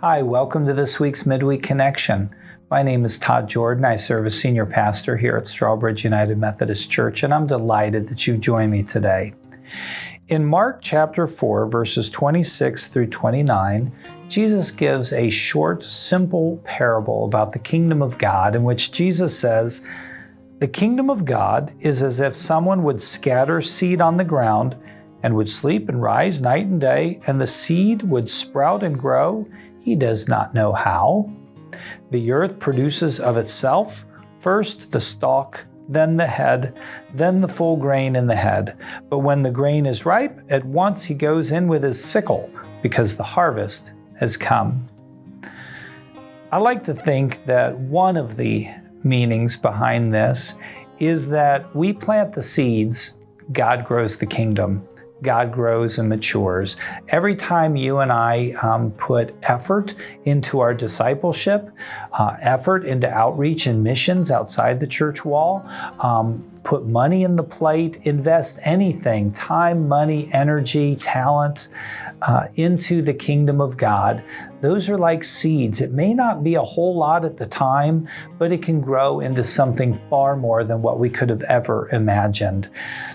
Hi, welcome to this week's Midweek Connection. My name is Todd Jordan. I serve as senior pastor here at Strawbridge United Methodist Church, and I'm delighted that you join me today. In Mark chapter 4, verses 26 through 29, Jesus gives a short, simple parable about the kingdom of God in which Jesus says, "The kingdom of God is as if someone would scatter seed on the ground and would sleep and rise night and day, and the seed would sprout and grow. He does not know how. The earth produces of itself first the stalk, then the head, then the full grain in the head. But when the grain is ripe, at once he goes in with his sickle, because the harvest has come." I like to think that one of the meanings behind this is that we plant the seeds, God grows the kingdom. God grows and matures. Every time you and I put effort into our discipleship, effort into outreach and missions outside the church wall, put money in the plate, invest anything, time, money, energy, talent, into the kingdom of God. Those are like seeds. It may not be a whole lot at the time, but it can grow into something far more than what we could have ever imagined.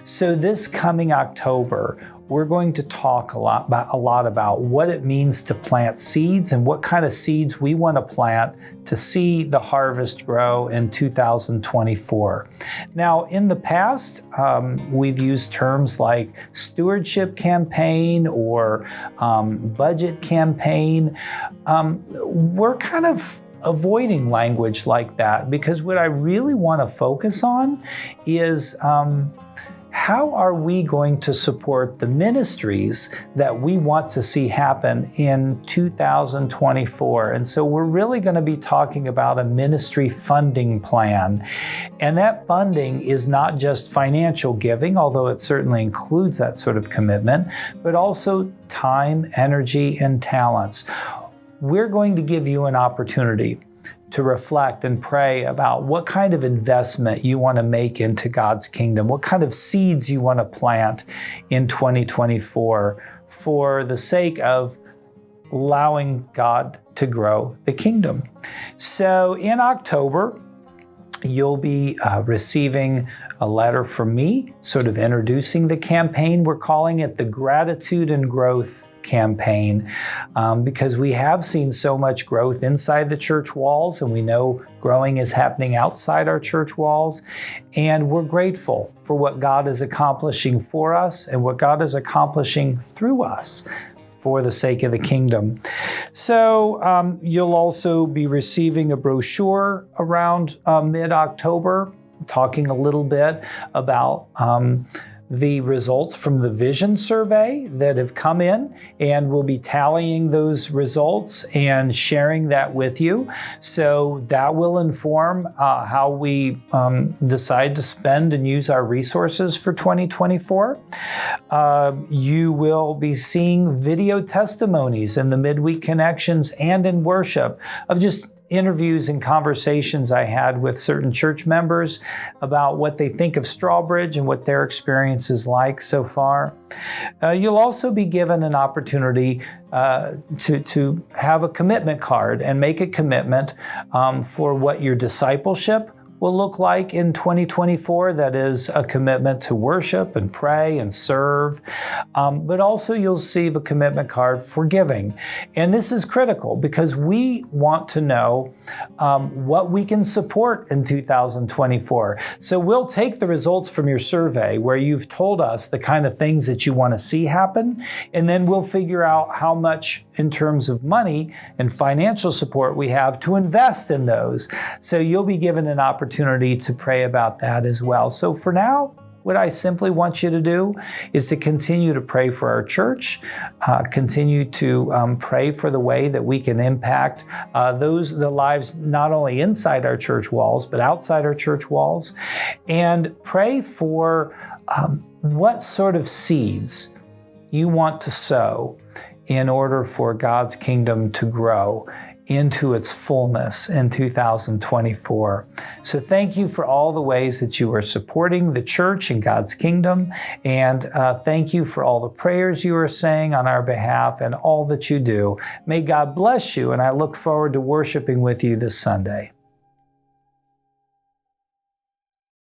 So this coming October, we're going to talk a lot about what it means to plant seeds and what kind of seeds we want to plant to see the harvest grow in 2024. Now, in the past, we've used terms like stewardship campaign or budget campain. We're kind of avoiding language like that because what I really want to focus on is how are we going to support the ministries that we want to see happen in 2024? And so we're really going to be talking about a ministry funding plan. And that funding is not just financial giving, although it certainly includes that sort of commitment, but also time, energy, and talents. We're going to give you an opportunity to reflect and pray about what kind of investment you want to make into God's kingdom, what kind of seeds you want to plant in 2024 for the sake of allowing God to grow the kingdom. So in October, you'll be receiving a letter from me, sort of introducing the campaign. We're calling it the Gratitude and Growth Campaign because we have seen so much growth inside the church walls, and we know growing is happening outside our church walls. And we're grateful for what God is accomplishing for us and what God is accomplishing through us for the sake of the kingdom. So you'll also be receiving a brochure around mid-October, talking a little bit about the results from the vision survey that have come in, and we'll be tallying those results and sharing that with you. So that will inform how we decide to spend and use our resources for 2024. You will be seeing video testimonies in the Midweek Connections and in worship of just interviews and conversations I had with certain church members about what they think of Strawbridge and what their experience is like so far. You'll also be given an opportunity to have a commitment card and make a commitment for what your discipleship will look like in 2024. That is a commitment to worship and pray and serve. But also you'll receive a commitment card for giving. And this is critical because we want to know what we can support in 2024. So we'll take the results from your survey where you've told us the kind of things that you want to see happen, and then we'll figure out how much in terms of money and financial support we have to invest in those. So you'll be given an opportunity to pray about that as well. So for now, what I simply want you to do is to continue to pray for our church, continue to pray for the way that we can impact the lives not only inside our church walls, but outside our church walls, and pray for what sort of seeds you want to sow in order for God's kingdom to grow into its fullness in 2024. So thank you for all the ways that you are supporting the church and God's kingdom. And thank you for all the prayers you are saying on our behalf and all that you do. May God bless you, and I look forward to worshiping with you this Sunday.